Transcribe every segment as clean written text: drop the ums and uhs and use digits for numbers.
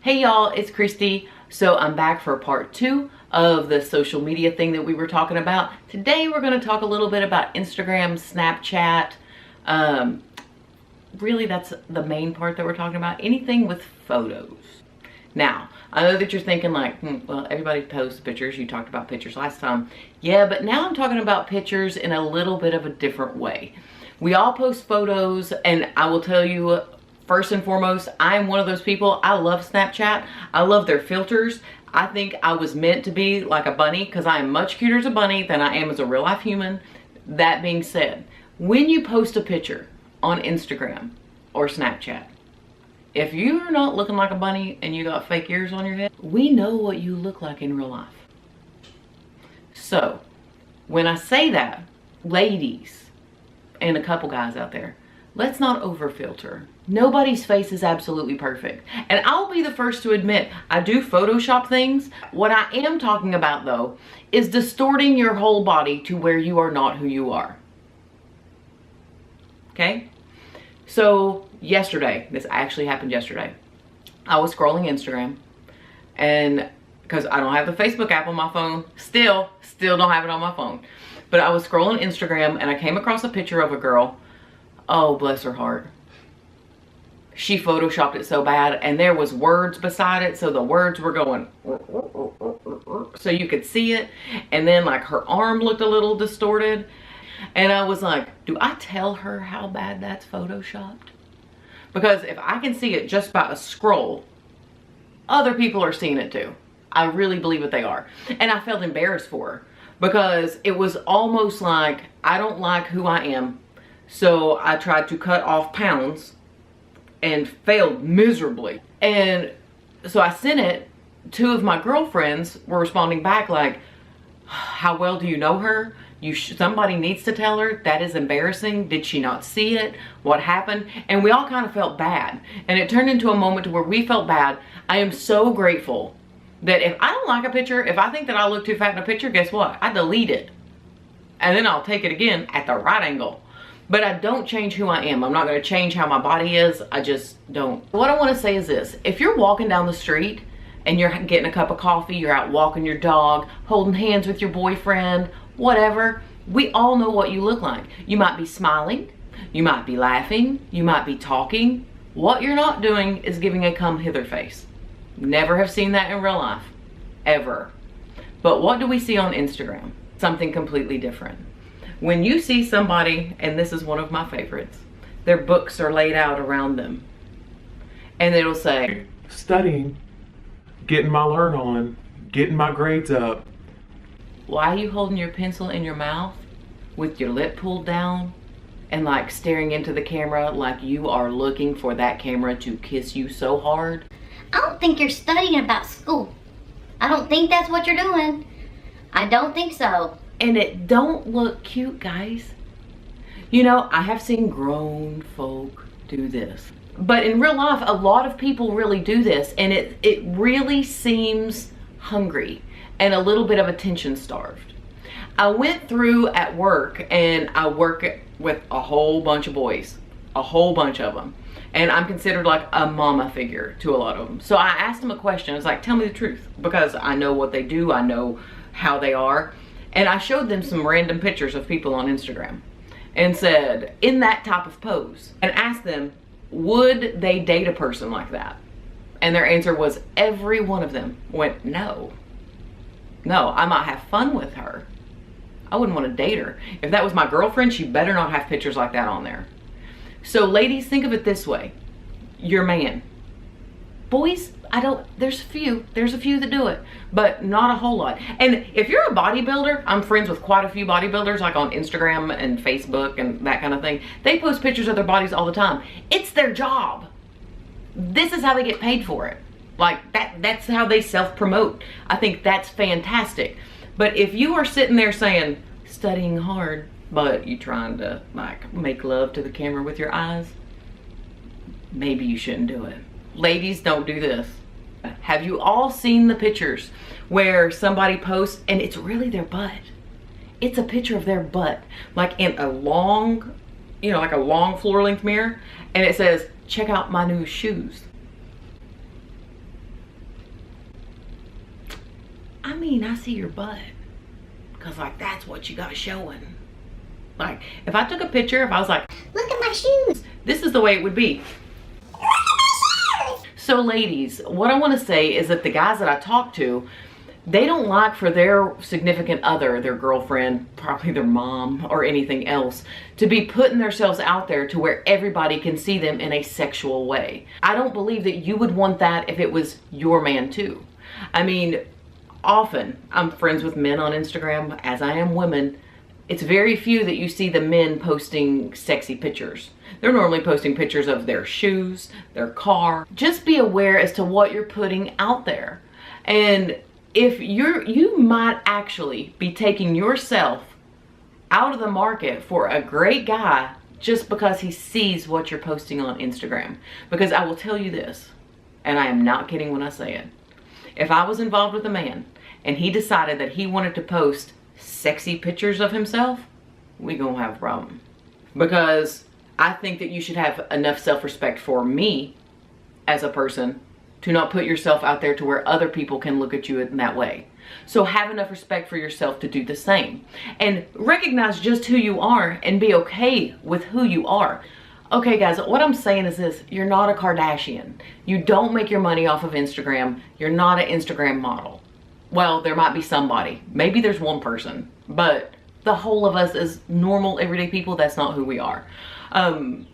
Hey y'all, it's Christy. So I'm back for part 2 of the social media thing that we were talking about. Today we're going to talk a little bit about Instagram, Snapchat. Really that's the main part that we're talking about. Anything with photos. Now, I know that you're thinking like, well, everybody posts pictures. You talked about pictures last time. Yeah, but now I'm talking about pictures in a little bit of a different way. We all post photos, and I will tell you, first and foremost, I am one of those people. I love Snapchat. I love their filters. I think I was meant to be like a bunny because I am much cuter as a bunny than I am as a real life human. That being said, when you post a picture on Instagram or Snapchat, if you're not looking like a bunny and you got fake ears on your head, we know what you look like in real life. So, when I say that, ladies and a couple guys out there, let's not over filter. Nobody's face is absolutely perfect. And I'll be the first to admit, I do Photoshop things. What I am talking about though, is distorting your whole body to where you are not who you are. Okay? So yesterday, this actually happened yesterday. I was scrolling Instagram, and because I don't have the Facebook app on my phone, still don't have it on my phone. But I was scrolling Instagram and I came across a picture of a girl. Oh, bless her heart. She photoshopped it so bad, and there was words beside it, so the words were going so you could see it, and then like her arm looked a little distorted, and I was like, do I tell her how bad that's photoshopped? Because if I can see it just by a scroll, other people are seeing it too. I really believe that they are. And I felt embarrassed for her because it was almost like, I don't like who I am. So I tried to cut off pounds and failed miserably. And so I sent it. 2 of my girlfriends were responding back like, how well do you know her? Somebody needs to tell her. That is embarrassing. Did she not see it? What happened? And we all kind of felt bad. And it turned into a moment to where we felt bad. I am so grateful that if I don't like a picture, if I think that I look too fat in a picture, guess what? I delete it. And then I'll take it again at the right angle. But I don't change who I am. I'm not going to change how my body is. I just don't. What I want to say is this. If you're walking down the street and you're getting a cup of coffee, you're out walking your dog, holding hands with your boyfriend, whatever, we all know what you look like. You might be smiling. You might be laughing. You might be talking. What you're not doing is giving a come hither face. Never have seen that in real life. Ever. But what do we see on Instagram? Something completely different. When you see somebody, and this is one of my favorites, their books are laid out around them. And it'll say, studying, getting my learn on, getting my grades up. why are you holding your pencil in your mouth with your lip pulled down and like staring into the camera like you are looking for that camera to kiss you so hard? I don't think you're studying about school. I don't think that's what you're doing. I don't think so. And it don't look cute, guys. You know, I have seen grown folk do this. But in real life, a lot of people really do this, and it really seems hungry and a little bit of attention starved. I went through at work, and I work with a whole bunch of boys, a whole bunch of them. And I'm considered like a mama figure to a lot of them. So I asked them a question. I was like, tell me the truth, because I know what they do. I know how they are. And I showed them some random pictures of people on Instagram and said, in that type of pose, and asked them, would they date a person like that? And their answer was, every one of them went, no. No, I might have fun with her. I wouldn't want to date her. If that was my girlfriend, she better not have pictures like that on there. So ladies, think of it this way. Your man. Boys, there's a few that do it, but not a whole lot. And if you're a bodybuilder, I'm friends with quite a few bodybuilders, like on Instagram and Facebook and that kind of thing. They post pictures of their bodies all the time. It's their job. This is how they get paid for it. Like that's how they self-promote. I think that's fantastic. But if you are sitting there saying, studying hard, but you trying to like make love to the camera with your eyes, maybe you shouldn't do it. Ladies, don't do this. Have you all seen the pictures where somebody posts and it's really their butt? It's a picture of their butt, like in a long, like a long floor length mirror, and it says, check out my new shoes. mean, I see your butt. Because, like, that's what you got showing. Like, if I took a picture, if I was like, look at my shoes. this is the way it would be. So, ladies, what I want to say is that the guys that I talk to, they don't like for their significant other, their girlfriend, probably their mom or anything else, to be putting themselves out there to where everybody can see them in a sexual way. I don't believe that you would want that if it was your man too. I mean, often I'm friends with men on Instagram, as I am women. It's very few that you see the men posting sexy pictures. They're normally posting pictures of their shoes, their car. Just be aware as to what you're putting out there. And if you might actually be taking yourself out of the market for a great guy just because he sees what you're posting on Instagram. Because I will tell you this, and I am not kidding when I say it. If I was involved with a man and he decided that he wanted to post sexy pictures of himself, we gonna have a problem. Because I think that you should have enough self-respect for me as a person to not put yourself out there to where other people can look at you in that way. So have enough respect for yourself to do the same. And recognize just who you are and be okay with who you are. Okay guys, what I'm saying is this, you're not a Kardashian. You don't make your money off of Instagram. You're not an Instagram model. Well, there might be somebody. Maybe there's one person. But the whole of us as normal, everyday people, that's not who we are. And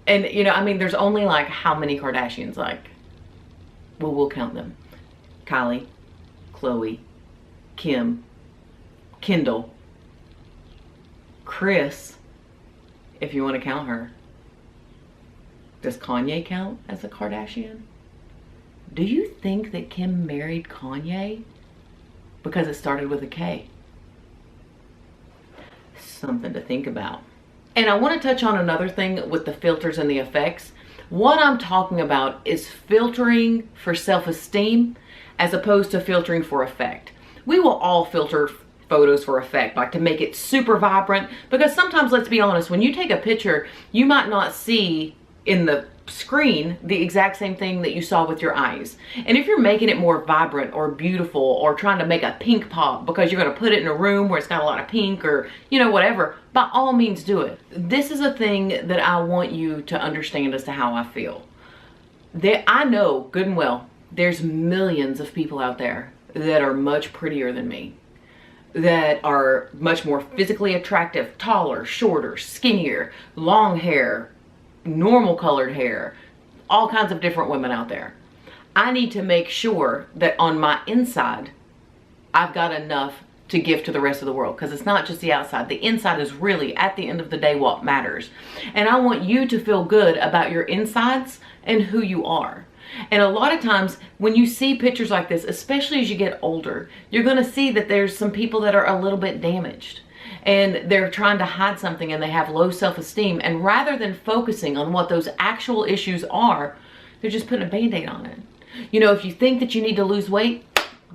you know, I mean, there's only like how many Kardashians? Like, well, we'll count them. Kylie, Khloe, Kim, Kendall, Kris, if you want to count her. Does Kanye count as a Kardashian? Do you think that Kim married Kanye because it started with a K? Something to think about. And I want to touch on another thing with the filters and the effects. What I'm talking about is filtering for self-esteem as opposed to filtering for effect. We will all filter photos for effect, like to make it super vibrant, because sometimes, let's be honest, when you take a picture, you might not see in the screen the exact same thing that you saw with your eyes. And if you're making it more vibrant or beautiful or trying to make a pink pop because you're going to put it in a room where it's got a lot of pink or, you know, whatever, by all means do it. This is a thing that I want you to understand as to how I feel. I know good and well there's millions of people out there that are much prettier than me, that are much more physically attractive, taller, shorter, skinnier, long hair, normal colored hair, all kinds of different women out there. I need to make sure that on my inside, I've got enough to give to the rest of the world, because it's not just the outside. The inside is really, at the end of the day, what matters. And I want you to feel good about your insides and who you are. And a lot of times when you see pictures like this, especially as you get older, you're going to see that there's some people that are a little bit damaged. And they're trying to hide something and they have low self-esteem. And rather than focusing on what those actual issues are, they're just putting a Band-Aid on it. You know, if you think that you need to lose weight,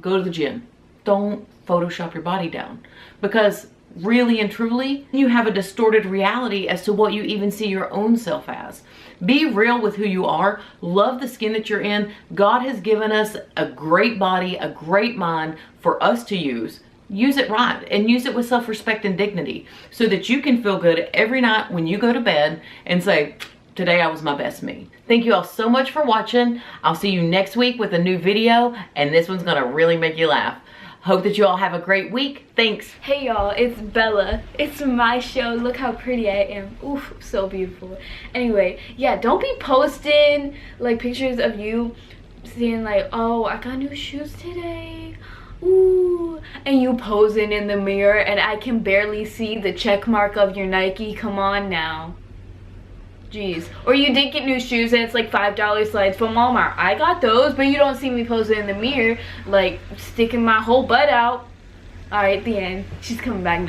go to the gym. Don't Photoshop your body down. Because really and truly, you have a distorted reality as to what you even see your own self as. Be real with who you are. Love the skin that you're in. God has given us a great body, a great mind for us to use. Use it right and use it with self-respect and dignity so that you can feel good every night when you go to bed and say, today I was my best me. Thank you all so much for watching. I'll see you next week with a new video, and this one's gonna really make you laugh. Hope that you all have a great week. Thanks. Hey y'all, it's Bella. It's my show. Look how pretty I am. Oof, so beautiful. Anyway, yeah, don't be posting like pictures of you saying like, oh, I got new shoes today. Ooh, and you posing in the mirror and I can barely see the check mark of your Nike. Come on now. Jeez. Or you did get new shoes and it's like $5 slides from Walmart. I got those, but you don't see me posing in the mirror like sticking my whole butt out. Alright, the end. She's coming back now.